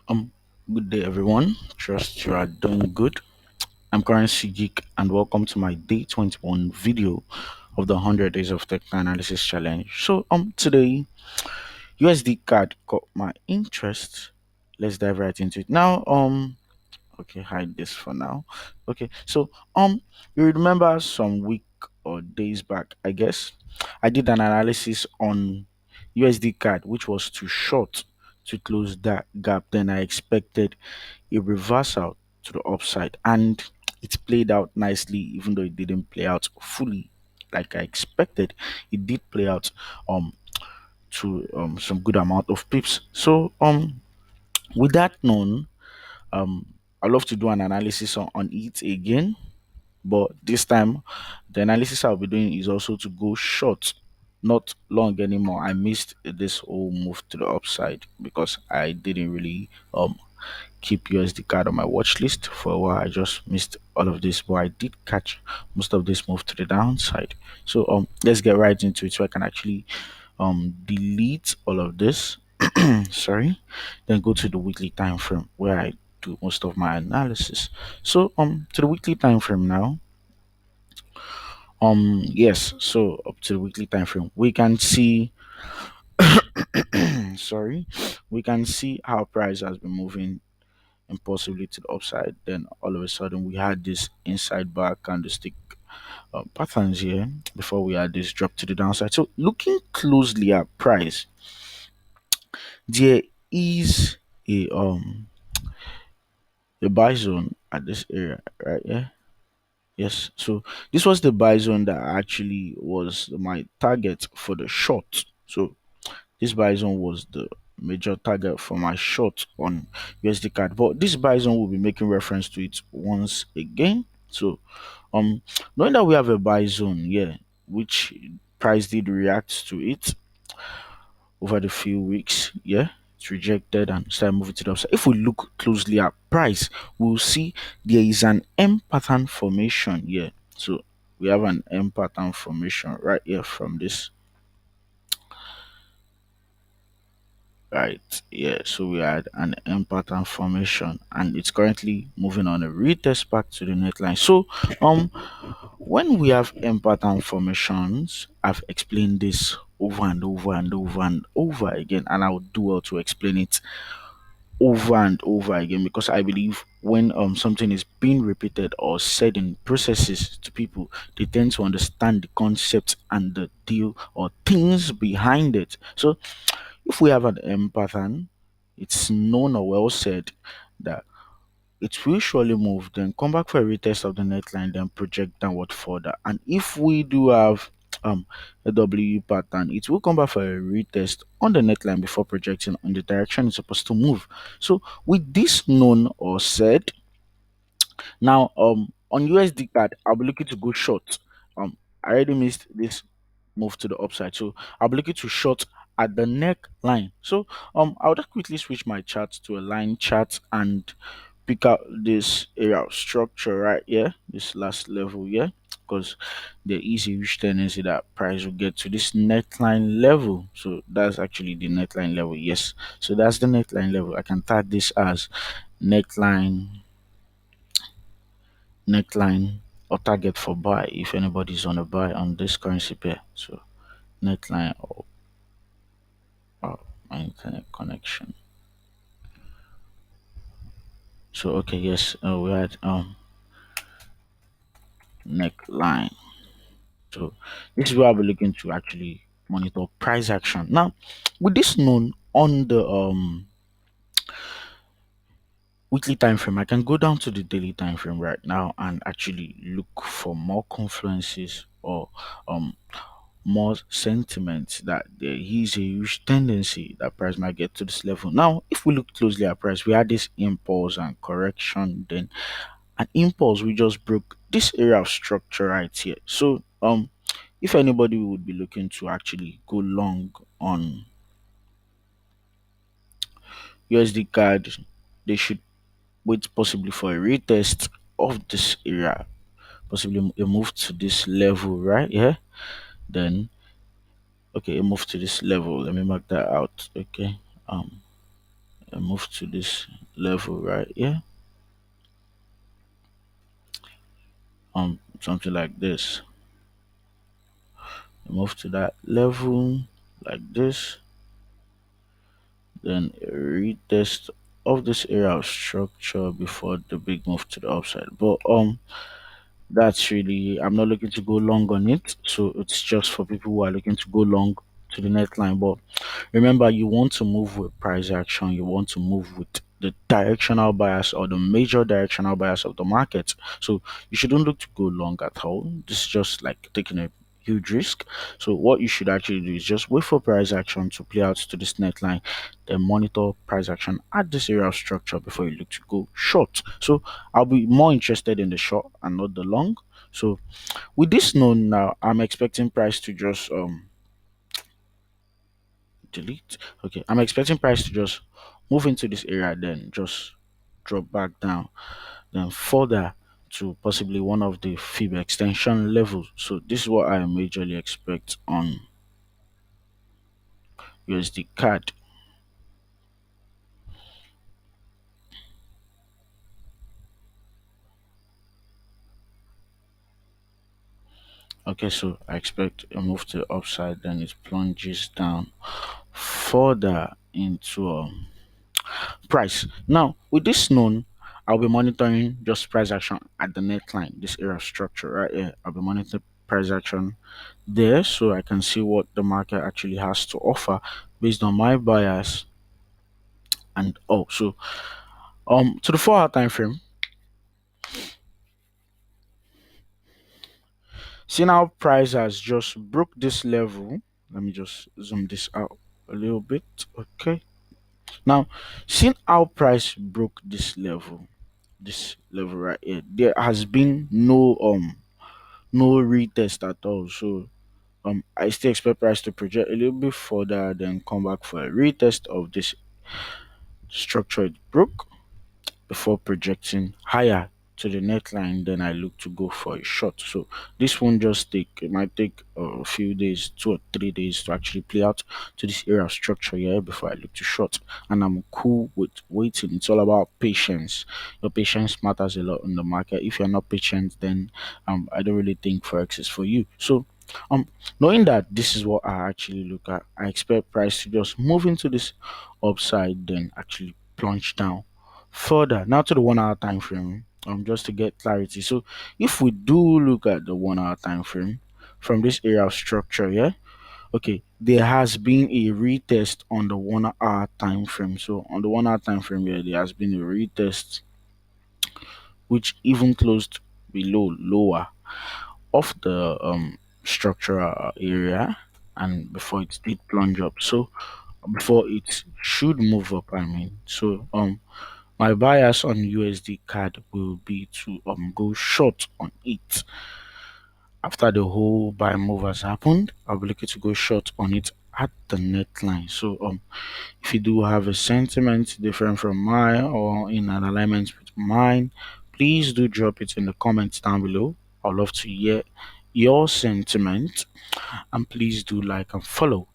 Um, Good day, everyone. Trust you are doing good. I'm Currency Geek, and welcome to my day 21 video of the 100 Days of Tech Analysis Challenge. Today, USD card caught my interest. Let's dive right into it now. Okay, hide this for now. Okay, you remember some week or days back, I guess, I did an analysis on USD card, which was too short to close that gap. Then I expected a reversal to the upside, and it played out nicely, even though it didn't play out fully like I expected. It did play out um to some good amount of pips. With that known, um I'd love to do an analysis on it again, but this time the analysis I'll be doing is also to go short, not long anymore. I missed this whole move to the upside because I didn't really keep USD card on my watch list for a while. I just missed all of this, but I did catch most of this move to the downside. Let's get right into it so I can actually delete all of this. Sorry, then go to the weekly time frame where I do most of my analysis. To the weekly time frame now. Yes, so up to the weekly time frame, we can see sorry, we can see how price has been moving impulsively to the upside. Then all of a sudden we had this inside bar candlestick patterns here before we had this drop to the downside. So looking closely at price, there is a buy zone at this area, right? Yeah. Yes. So this was the buy zone that actually was my target for the short. So this buy zone was the major target for my short on USD card. But this buy zone will be making reference to it once again. Um Knowing that we have a buy zone, yeah, which price did react to it over the few weeks, yeah. It's rejected and started moving to the upside. If we look closely at price, we'll see there is an M pattern formation here. So we have an M pattern formation right here from this. Right, yeah, so we had an M pattern formation and it's currently moving on a retest back to the neckline. When we have M pattern formations, I've explained this over and over and over and over again, and I would do well to explain it over and over again because I believe when something is being repeated or said in processes to people, they tend to understand the concept and the deal or things behind it. So if we have an M pattern, it's known or well said that it will surely move, then come back for a retest of the neckline, then project downward further. And if we do have a W pattern, it will come back for a retest on the neckline before projecting on the direction it's supposed to move. So with this known or said, now on USD card, I'll be looking to go short. I already missed this move to the upside, so I'll be looking to short at the neckline. I'll just quickly switch my chart to a line chart and pick out this area of structure right here, this last level here, because there is a huge tendency that price will get to this neckline level. So that's actually the neckline level. Yes, so that's the neckline level. I can tag this as neckline neckline or target for buy if anybody's on a buy on this currency pair. So neckline or my internet connection. So okay, yes, we had neckline. So this is where I'll be looking to actually monitor price action. Now, with this known on the weekly time frame, I can go down to the daily time frame right now and actually look for more confluences or um more sentiments that there is a huge tendency that price might get to this level. Now, if we look closely at price, we had this impulse and correction, then an impulse we just broke this area of structure right here. If anybody would be looking to actually go long on USD card, they should wait possibly for a retest of this area, possibly a move to this level right here. Then okay, a move to this level. Let me mark that out. Okay. Um and move to this level right here. Something like this. Move to that level like this, then a retest of this area of structure before the big move to the upside. But that's really, I'm not looking to go long on it, so it's just for people who are looking to go long to the neckline. But remember, you want to move with price action, you want to move with the directional bias or the major directional bias of the market. So you shouldn't look to go long at all. This is just like taking a huge risk. So what you should actually do is just wait for price action to play out to this neckline, then monitor price action at this area of structure before you look to go short. So I'll be more interested in the short and not the long. So with this known now, I'm expecting price to just delete. Okay, I'm expecting price to just move into this area, then just drop back down, then further to possibly one of the fib extension levels. So this is what I majorly expect on USD card. Okay, so I expect a move to the upside, then it plunges down further into price. Now, with this known, I'll be monitoring just price action at the neckline, this area of structure right here. I'll be monitoring price action there so I can see what the market actually has to offer based on my bias. And also to the 4 hour time frame, see now price has just broke this level. Let me just zoom this out a little bit. Okay. Now, seeing how price broke this level right here, there has been no retest at all. So I still expect price to project a little bit further, then come back for a retest of this structure it broke before projecting higher to the neckline. Then I look to go for a short. So this won't just take, it might take a few days, 2 or 3 days to actually play out to this area of structure here before I look to short. And I'm cool with waiting. It's all about patience. Your patience matters a lot in the market. If you're not patient, then I don't really think Forex is for you. So um knowing that this is what I actually look at, I expect price to just move into this upside, then actually plunge down further. Now to the 1 hour time frame, just to get clarity. So if we do look at the 1 hour time frame from this area of structure, yeah, okay, there has been a retest on the 1 hour time frame. So on the 1 hour time frame, yeah, there has been a retest which even closed below lower of the structural area, and before it did plunge up. So before it should move up, I mean. So my bias on USD card will be to go short on it. After the whole buy move has happened, I'll be looking to go short on it at the neckline. So if you do have a sentiment different from mine or in an alignment with mine, please do drop it in the comments down below. I'd love to hear your sentiment, and please do like and follow